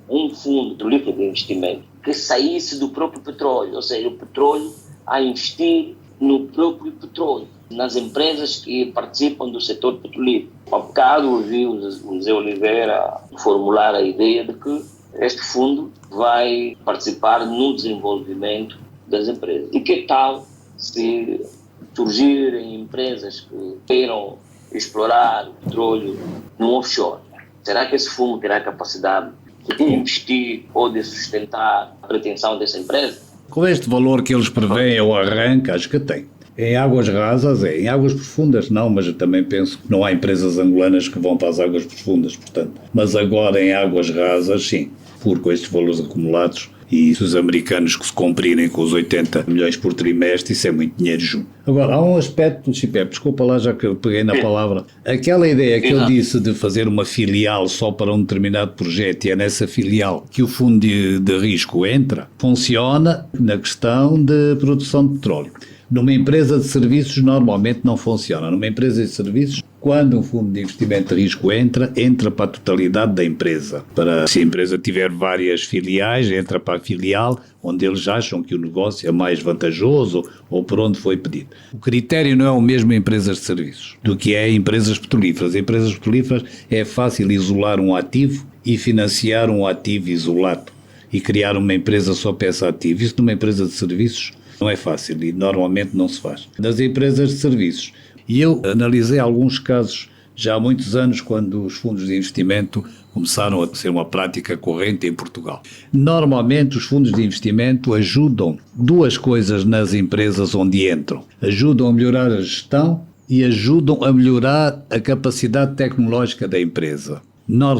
um fundo petrolífero de investimento que saísse do próprio petróleo, ou seja, o petróleo a investir no próprio petróleo, nas empresas que participam do setor petrolífero. Há bocado ouvi o José Oliveira formular a ideia de que este fundo vai participar no desenvolvimento das empresas. E que tal se surgirem empresas que queiram explorar o petróleo no offshore? Será que esse fundo terá capacidade de investir ou de sustentar a pretensão dessa empresa? Com este valor que eles prevêem ao arranque, acho que tem. Em águas rasas, em águas profundas não, mas eu também penso que não há empresas angolanas que vão para as águas profundas, portanto. Mas agora em águas rasas, sim, com estes valores acumulados, e se os americanos que se cumprirem com os 80 milhões por trimestre, isso é muito dinheiro junto. Agora, há um aspecto, Chipe, desculpa lá já que eu peguei na palavra, aquela ideia que eu disse de fazer uma filial só para um determinado projeto, e é nessa filial que o fundo de risco entra, funciona na questão de produção de petróleo. Numa empresa de serviços normalmente não funciona. Numa empresa de serviços, quando um fundo de investimento de risco entra para a totalidade da empresa. Se a empresa tiver várias filiais, entra para a filial onde eles acham que o negócio é mais vantajoso ou por onde foi pedido. O critério não é o mesmo em empresas de serviços do que é em empresas petrolíferas. Em empresas petrolíferas é fácil isolar um ativo e financiar um ativo isolado e criar uma empresa só para esse ativo. Isso numa empresa de serviços não é fácil e normalmente não se faz. Das empresas de serviços. E eu analisei alguns casos já há muitos anos quando os fundos de investimento começaram a ser uma prática corrente em Portugal. Normalmente os fundos de investimento ajudam duas coisas nas empresas onde entram. Ajudam a melhorar a gestão e ajudam a melhorar a capacidade tecnológica da empresa.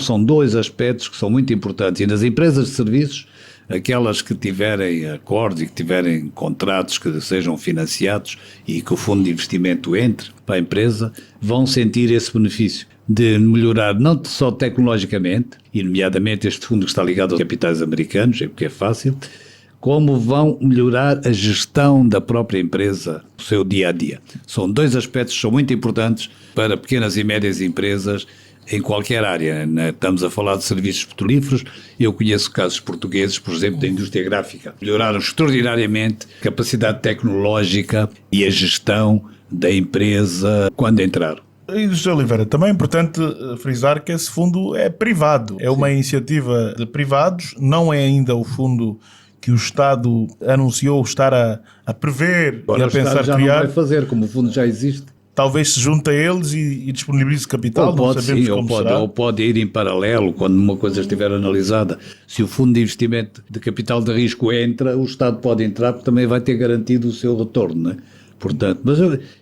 São dois aspectos que são muito importantes e nas empresas de serviços aquelas que tiverem acordos e que tiverem contratos que sejam financiados e que o fundo de investimento entre para a empresa, vão sentir esse benefício de melhorar não só tecnologicamente, e nomeadamente este fundo que está ligado aos capitais americanos, porque é fácil, como vão melhorar a gestão da própria empresa, o seu dia-a-dia. São dois aspectos que são muito importantes para pequenas e médias empresas em qualquer área, né? Estamos a falar de serviços petrolíferos, eu conheço casos portugueses, por exemplo, da indústria gráfica. Melhoraram extraordinariamente a capacidade tecnológica e a gestão da empresa quando entraram. E, José Oliveira, também é importante frisar que esse fundo é privado, é uma iniciativa de privados, não é ainda o fundo que o Estado anunciou estar a prever agora e a pensar já criar. Não vai fazer, como o fundo já existe. Talvez se junte a eles e disponibilize capital, ou pode, não sabemos como será. Ou pode ir em paralelo, quando uma coisa estiver analisada. Se o fundo de investimento de capital de risco entra, o Estado pode entrar, porque também vai ter garantido o seu retorno, não é? Portanto, mas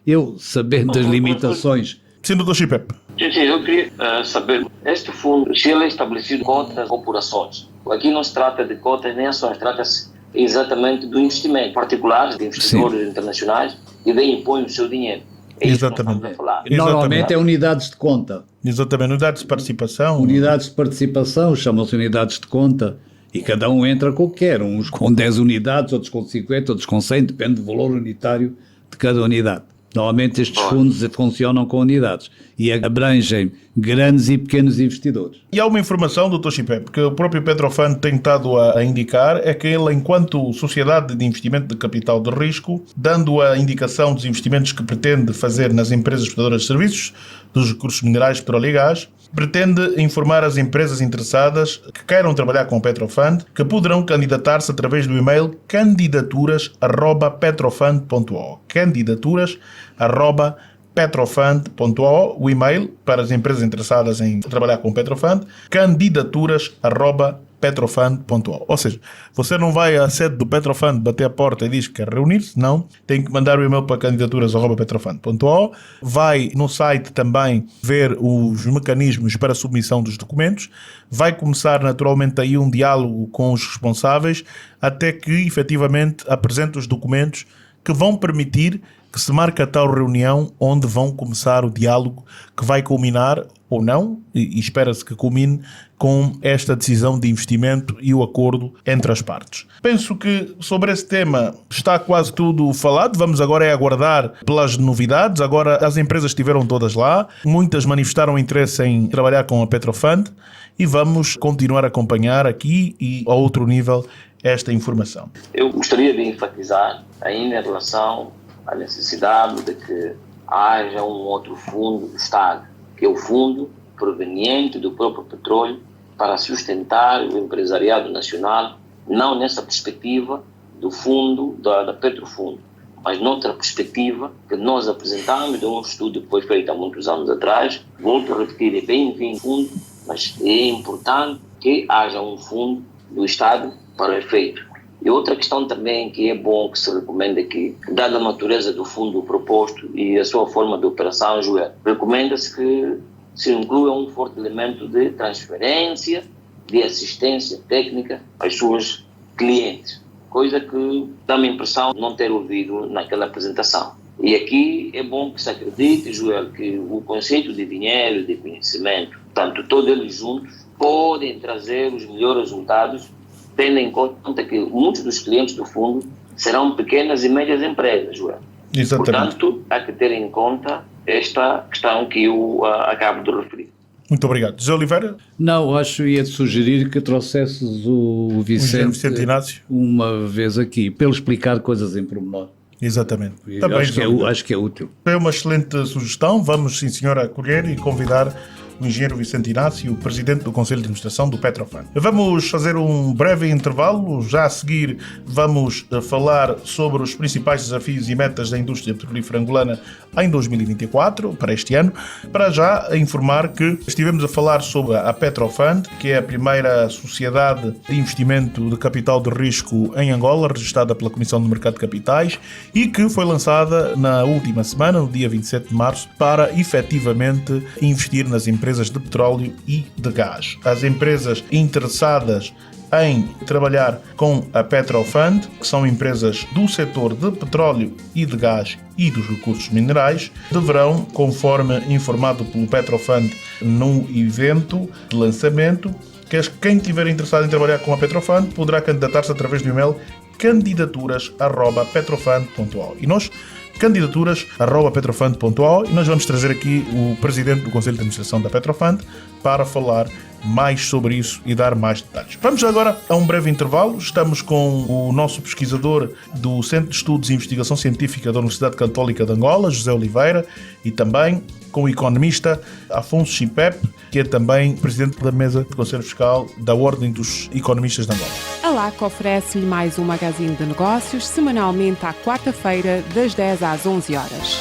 eu sabendo das limitações... Sim, Dr. Chipep. Sim, eu queria saber, este fundo, se ele é estabelecido cotas ou por ações. Aqui não se trata de cotas nem ações, trata-se exatamente do investimento, particulares, de investidores internacionais, e daí impõem o seu dinheiro. É exatamente. Normalmente é unidades de conta. Exatamente, unidades de participação. Unidades de participação, chamam-se unidades de conta, e cada um entra com o que quer, uns com 10 unidades, outros com 50, outros com 100, depende do valor unitário de cada unidade. Normalmente estes fundos funcionam com unidades e abrangem grandes e pequenos investidores. E há uma informação, Dr. Chipep, que o próprio Petrofund tem estado a indicar, é que ele, enquanto sociedade de investimento de capital de risco, dando a indicação dos investimentos que pretende fazer nas empresas prestadoras de serviços dos recursos minerais, petróleo e gás, pretende informar as empresas interessadas que queiram trabalhar com o Petrofund que poderão candidatar-se através do e-mail candidaturas@petrofund.o. candidaturas@petrofund.o, o e-mail para as empresas interessadas em trabalhar com o Petrofund, candidaturas@petrofund.o. Ou seja, você não vai à sede do Petrofund bater a porta e diz que quer reunir-se, não. Tem que mandar o e-mail para candidaturas@petrofund.o. Vai no site também ver os mecanismos para a submissão dos documentos. Vai começar naturalmente aí um diálogo com os responsáveis até que efetivamente apresente os documentos que vão permitir que se marque a tal reunião onde vão começar o diálogo que vai culminar, ou não, e espera-se que culmine, com esta decisão de investimento e o acordo entre as partes. Penso que sobre esse tema está quase tudo falado, vamos agora aguardar pelas novidades. Agora as empresas estiveram todas lá, muitas manifestaram interesse em trabalhar com a Petrofund e vamos continuar a acompanhar aqui e a outro nível esta informação. Eu gostaria de enfatizar ainda em relação à necessidade de que haja um outro fundo do Estado, que é o fundo proveniente do próprio petróleo, para sustentar o empresariado nacional, não nessa perspectiva do fundo, da Petrofundo, mas noutra perspectiva que nós apresentamos de um estudo que foi feito há muitos anos atrás. Volto a repetir, é bem-vindo fundo, mas é importante que haja um fundo do Estado para o efeito. E outra questão também que é bom que se recomenda aqui, dada a natureza do fundo proposto e a sua forma de operação, Joel, recomenda-se que se inclua um forte elemento de transferência, de assistência técnica às suas clientes, coisa que dá-me a impressão de não ter ouvido naquela apresentação. E aqui é bom que se acredite, Joel, que o conceito de dinheiro e de conhecimento, tanto todos eles juntos, podem trazer os melhores resultados, tendo em conta que muitos dos clientes do fundo serão pequenas e médias empresas, Joel. Exatamente. Portanto, há que ter em conta esta questão que eu acabo de referir. Muito obrigado. José Oliveira? Não, acho que ia-te sugerir que trouxesses o Vicente Inácio uma vez aqui, para ele explicar coisas em pormenor. Exatamente. Também acho que é útil. É uma excelente sugestão. Vamos, sim senhor, acolher e convidar o engenheiro Vicente Inácio, o presidente do Conselho de Administração do Petrofund. Vamos fazer um breve intervalo. Já a seguir vamos falar sobre os principais desafios e metas da indústria petrolífera angolana em 2024, para este ano. Para já informar que estivemos a falar sobre a Petrofund, que é a primeira sociedade de investimento de capital de risco em Angola, registrada pela Comissão do Mercado de Capitais, e que foi lançada na última semana, no dia 27 de março, para efetivamente investir nas empresas de petróleo e de gás. As empresas interessadas em trabalhar com a Petrofund, que são empresas do setor de petróleo e de gás e dos recursos minerais, deverão, conforme informado pelo Petrofund no evento de lançamento, que quem estiver interessado em trabalhar com a Petrofund poderá candidatar-se através do e-mail candidaturas@petrofund.ao. E nós, candidaturas@petrofund.ao, e nós vamos trazer aqui o presidente do Conselho de Administração da Petrofund para falar mais sobre isso e dar mais detalhes. Vamos agora a um breve intervalo. Estamos com o nosso pesquisador do Centro de Estudos e Investigação Científica da Universidade Católica de Angola, José Oliveira, e também com o economista Afonso Chipep, que é também presidente da mesa do Conselho Fiscal da Ordem dos Economistas de Angola. A LAC oferece-lhe mais um magazine de negócios semanalmente à quarta-feira, das 10 às 11 horas.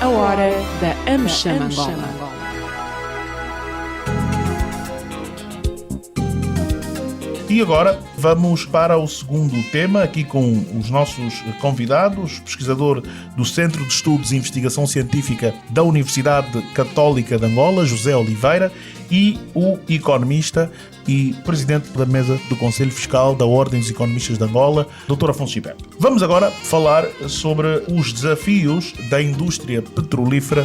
A hora da AmCham Angola. E agora vamos para o segundo tema, aqui com os nossos convidados, pesquisador do Centro de Estudos e Investigação Científica da Universidade Católica de Angola, José Oliveira, e o economista e presidente da mesa do Conselho Fiscal da Ordem dos Economistas de Angola, Dr. Afonso Chipep. Vamos agora falar sobre os desafios da indústria petrolífera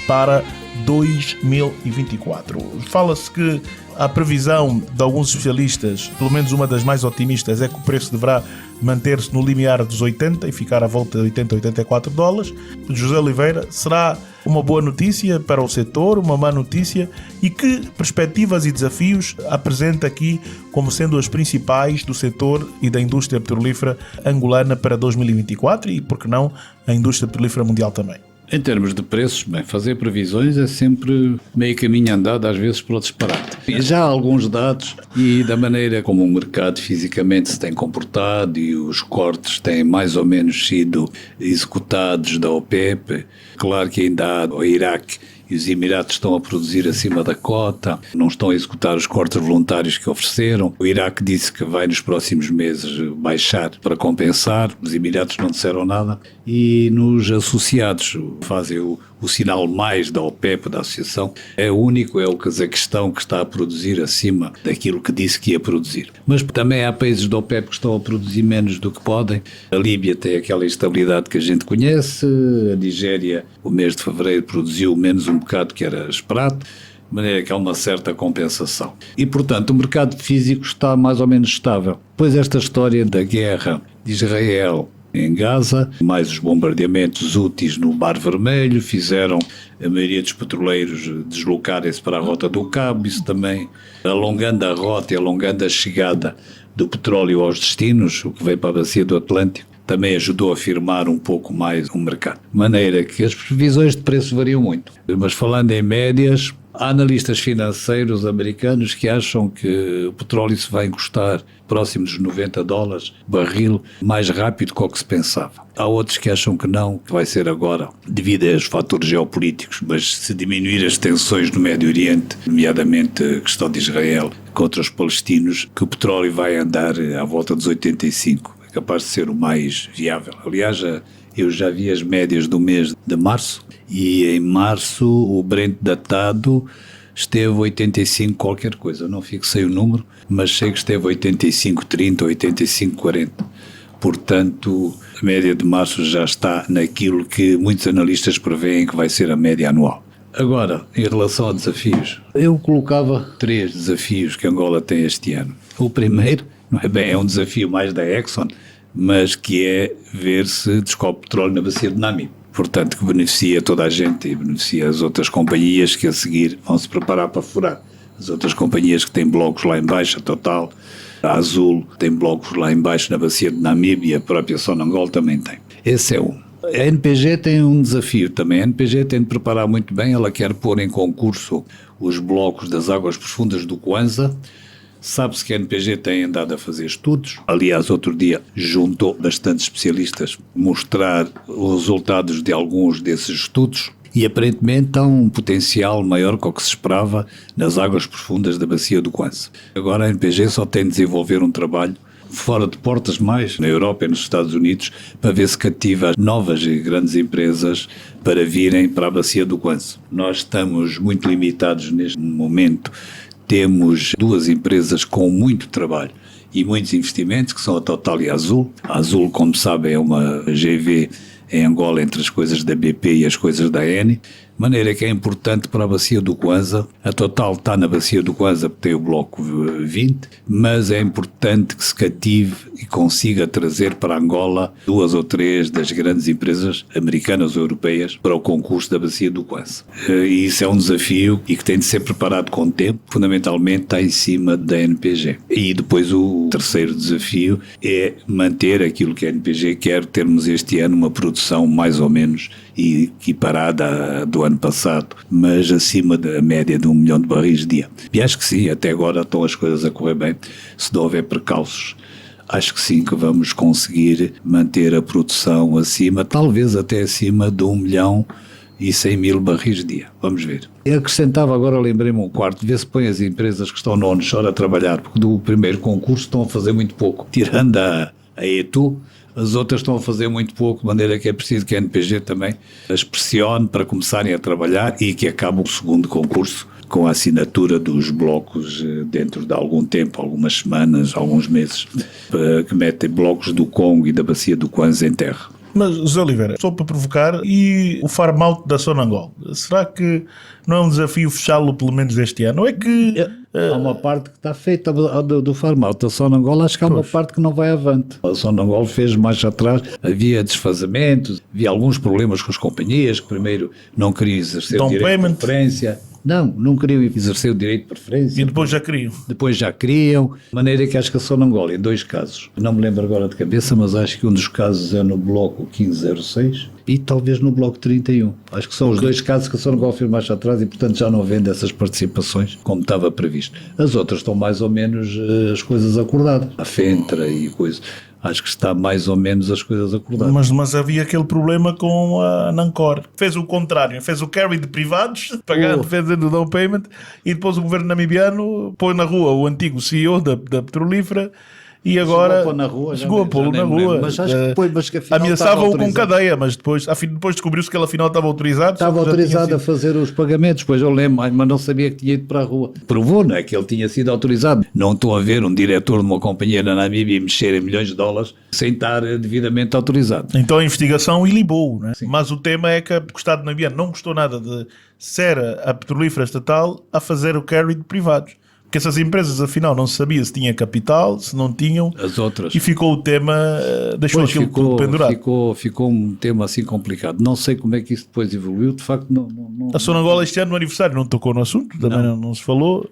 para 2024. Fala-se que a previsão de alguns especialistas, pelo menos uma das mais otimistas, é que o preço deverá manter-se no limiar dos 80 e ficar à volta de 80 a 84 dólares. José Oliveira, será uma boa notícia para o setor, uma má notícia? E que perspectivas e desafios apresenta aqui como sendo as principais do setor e da indústria petrolífera angolana para 2024 e, por que não, a indústria petrolífera mundial também? Em termos de preços, bem, fazer previsões é sempre meio caminho andado, às vezes pelo disparate. E já há alguns dados e da maneira como o mercado fisicamente se tem comportado e os cortes têm mais ou menos sido executados da OPEP. Claro que ainda há o Iraque e os Emirados estão a produzir acima da cota, não estão a executar os cortes voluntários que ofereceram. O Iraque disse que vai nos próximos meses baixar para compensar, os Emirados não disseram nada. E nos associados fazem o sinal mais da OPEP, da associação, é o único, é o Cazaquistão que está a produzir acima daquilo que disse que ia produzir. Mas também há países da OPEP que estão a produzir menos do que podem. A Líbia tem aquela instabilidade que a gente conhece, a Nigéria, o mês de fevereiro, produziu menos um bocado que era esperado, de maneira que há uma certa compensação. E, portanto, o mercado físico está mais ou menos estável. Pois esta história da guerra de Israel em Gaza, mais os bombardeamentos úteis no Mar Vermelho, fizeram a maioria dos petroleiros deslocarem-se para a Rota do Cabo, isso também alongando a rota e alongando a chegada do petróleo aos destinos, o que veio para a bacia do Atlântico, também ajudou a firmar um pouco mais o mercado. De maneira que as previsões de preço variam muito. Mas falando em médias, há analistas financeiros americanos que acham que o petróleo se vai encostar próximo dos 90 dólares barril mais rápido do que se pensava. Há outros que acham que não, que vai ser agora, devido aos fatores geopolíticos, mas se diminuir as tensões no Médio Oriente, nomeadamente a questão de Israel contra os palestinos, que o petróleo vai andar à volta dos 85. É capaz de ser o mais viável. Aliás, eu já vi as médias do mês de março e em março o Brent datado esteve 85 qualquer coisa, não fixei o número, mas sei que esteve 85,30 ou 85,40. Portanto, a média de março já está naquilo que muitos analistas preveem que vai ser a média anual. Agora, em relação a desafios, eu colocava 3 desafios que Angola tem este ano. O primeiro, não é bem, é um desafio mais da Exxon, mas que é ver se descobre petróleo na bacia de Namibe. Portanto, que beneficia toda a gente e beneficia as outras companhias que a seguir vão se preparar para furar. As outras companhias que têm blocos lá em baixo, a Total, a Azul, tem blocos lá em baixo na bacia de Namibe e a própria Sonangol também tem. Esse é um. A NPG tem um desafio também. A NPG tem de preparar muito bem, ela quer pôr em concurso os blocos das águas profundas do Kwanza. Sabe-se que a NPG tem andado a fazer estudos. Aliás, outro dia juntou bastantes especialistas mostrar os resultados de alguns desses estudos e aparentemente há um potencial maior que o que se esperava nas águas profundas da bacia do Kwanza. Agora a NPG só tem de desenvolver um trabalho fora de portas mais, na Europa e nos Estados Unidos, para ver se cativa novas e grandes empresas para virem para a bacia do Kwanza. Nós estamos muito limitados neste momento. Temos 2 empresas com muito trabalho e muitos investimentos, que são a Total e a Azul. A Azul, como sabem, é uma GV em Angola entre as coisas da BP e as coisas da Eni, de maneira que é importante para a bacia do Kwanza. A Total está na bacia do Kwanza porque tem o bloco 20, mas é importante que se cative e consiga trazer para Angola 2 ou 3 das grandes empresas americanas ou europeias para o concurso da bacia do Kwanza. E isso é um desafio e que tem de ser preparado com tempo, fundamentalmente está em cima da NPG. E depois o terceiro desafio é manter aquilo que a NPG quer, termos este ano uma produção mais ou menos equiparada do ano passado, mas acima da média de 1 milhão de barris dia. E acho que sim, até agora estão as coisas a correr bem, se não houver precalços. Acho que sim, que vamos conseguir manter a produção acima, talvez até acima de 1 milhão e 100 mil barris dia. Vamos ver. Eu acrescentava agora, lembrei-me um quarto, vê se põe as empresas que estão no onshore a trabalhar, porque do primeiro concurso estão a fazer muito pouco. Tirando a ETU, as outras estão a fazer muito pouco, de maneira que é preciso que a NPG também as pressione para começarem a trabalhar e que acabe o segundo concurso com a assinatura dos blocos dentro de algum tempo, algumas semanas, alguns meses, que metem blocos do Congo e da bacia do Kwanza em terra. Mas, José Oliveira, só para provocar, e o farm-out da Sonangol? Será que não é um desafio fechá-lo pelo menos este ano? Ou é que... Há uma parte que está feita do farm-out da Sonangol, acho que há uma parte que não vai avante. A Sonangol fez mais atrás, havia desfazamentos, havia alguns problemas com as companhias, que primeiro não queriam exercer o direito de preferência. Não queriam exercer o direito de preferência. E depois já queriam. Depois já queriam, de maneira que acho que a Sonangol, em 2 casos, não me lembro agora de cabeça, mas acho que um dos casos é no bloco 1506 e talvez no bloco 31. Acho que são os 2 casos que a Sonangol fez mais atrás e, portanto, já não vende essas participações como estava previsto. As outras estão mais ou menos as coisas acordadas. A Fentra e coisas. Acho que está mais ou menos as coisas acordadas. Mas havia aquele problema com a Nancor. Fez o contrário, fez o carry de privados, pagando, fazendo o down payment, e depois o governo namibiano põe na rua o antigo CEO da petrolífera e agora chegou a pô-lo na rua. Mas acho que depois, ameaçava-o com cadeia, mas depois descobriu-se que ele afinal estava autorizado. Estava autorizado a fazer os pagamentos, depois eu lembro, mas não sabia que tinha ido para a rua. Provou, não é? Que ele tinha sido autorizado. Não estou a ver um diretor de uma companhia na Namíbia mexer em milhões de dólares sem estar devidamente autorizado. Então a investigação ilibou, não é? Mas o tema é que o Estado namibiano não gostou nada de ser a petrolífera estatal a fazer o carry de privados. Porque essas empresas, afinal, não se sabia se tinha capital, se não tinham. As outras. E ficou o tema, deixou aquilo tudo pendurado. Ficou um tema assim complicado. Não sei como é que isso depois evoluiu, de facto não. A Sonangol este ano no aniversário não tocou no assunto, também não se falou.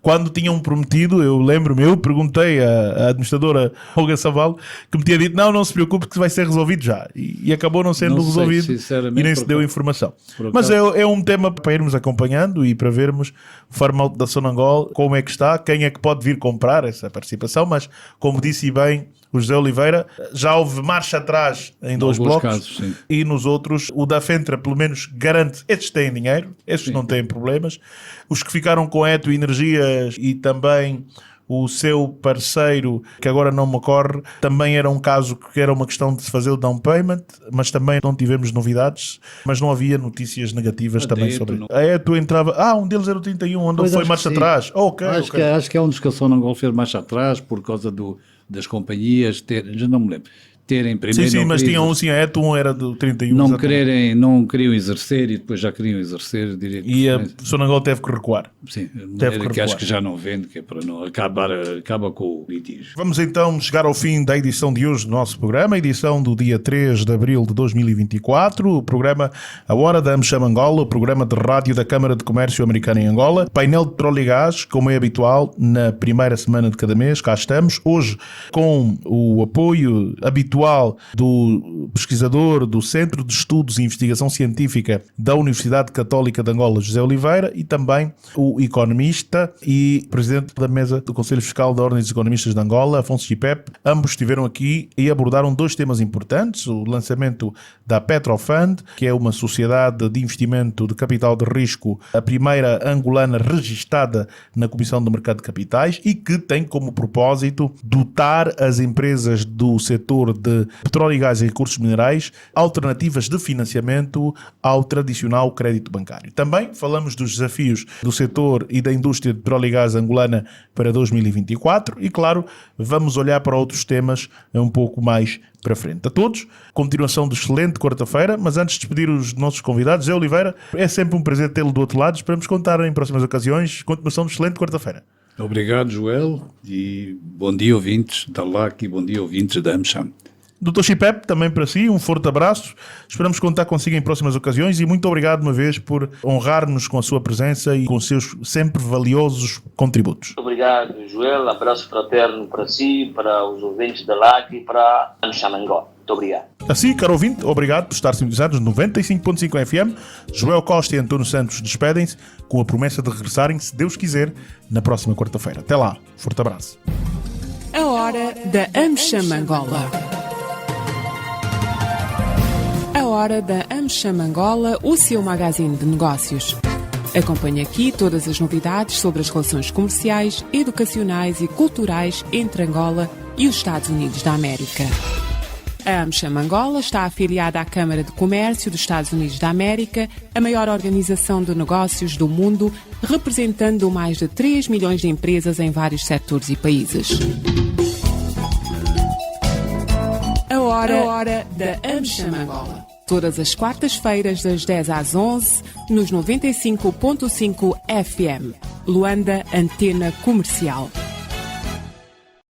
Quando tinham prometido, eu lembro-me, eu perguntei à administradora Olga Savalo, que me tinha dito, não se preocupe que vai ser resolvido já. E acabou não sendo resolvido e nem se deu informação. Mas é um tema para irmos acompanhando e para vermos o farm-out da Sonangol, como é que está, quem é que pode vir comprar essa participação, mas como disse bem o José Oliveira, já houve marcha atrás em 2 blocos casos, e nos outros o da Fentra pelo menos garante, estes têm dinheiro, estes não têm problemas, os que ficaram com Eto Energias e também o seu parceiro, que agora não me ocorre, também era um caso que era uma questão de se fazer o down payment, mas também não tivemos novidades, mas não havia notícias negativas também sobre isso. A Eto entrava, um deles era o 31, onde foi marcha atrás. Acho que é um dos que a Sonangol fez marcha atrás por causa das companhias, já não me lembro. Terem primeiro. Sim, mas tinham a Eto, um era do 31. Não queriam exercer e depois já queriam exercer direito. E a Sonangol teve que recuar. Sim, que acho que já não vende, que é para não acaba com o litígio. Vamos então chegar ao fim da edição de hoje do nosso programa, edição do dia 3 de abril de 2024, o programa A Hora da AmCham Angola, o programa de rádio da Câmara de Comércio Americana em Angola, painel de petróleo e gás, como é habitual, na primeira semana de cada mês, cá estamos, hoje com o apoio habitual do pesquisador do Centro de Estudos e Investigação Científica da Universidade Católica de Angola, José Oliveira, e também o economista e presidente da mesa do Conselho Fiscal da Ordem dos Economistas de Angola, Afonso Gipep. Ambos estiveram aqui e abordaram 2 temas importantes, o lançamento da Petrofund, que é uma sociedade de investimento de capital de risco, a primeira angolana registada na Comissão do Mercado de Capitais e que tem como propósito dotar as empresas do setor de petróleo e gás e recursos minerais, alternativas de financiamento ao tradicional crédito bancário. Também falamos dos desafios do setor e da indústria de petróleo e gás angolana para 2024 e, claro, vamos olhar para outros temas um pouco mais para frente. A todos, continuação de excelente quarta-feira, mas antes de despedir os nossos convidados, Zé Oliveira, é sempre um prazer tê-lo do outro lado, esperamos contar em próximas ocasiões, continuação de excelente quarta-feira. Obrigado, Joel, e bom dia, ouvintes da LAC e bom dia, ouvintes da AmCham. Dr. Chipep, também para si, um forte abraço. Esperamos contar consigo em próximas ocasiões e muito obrigado uma vez por honrar-nos com a sua presença e com os seus sempre valiosos contributos. Obrigado, Joel. Abraço fraterno para si, para os ouvintes da LAC e para a AmCham Angola. Muito obrigado. Assim, caro ouvinte, obrigado por estar sintonizados no 95.5 FM. Joel Costa e António Santos despedem-se com a promessa de regressarem, se Deus quiser, na próxima quarta-feira. Até lá. Forte abraço. A hora da AmCham Angola. A hora da AmCham Angola, o seu magazine de negócios. Acompanhe aqui todas as novidades sobre as relações comerciais, educacionais e culturais entre Angola e os Estados Unidos da América. A AmCham Angola está afiliada à Câmara de Comércio dos Estados Unidos da América, a maior organização de negócios do mundo, representando mais de 3 milhões de empresas em vários setores e países. A hora da AmCham Angola. Todas as quartas-feiras, das 10 às 11, nos 95.5 FM. Luanda, Antena Comercial.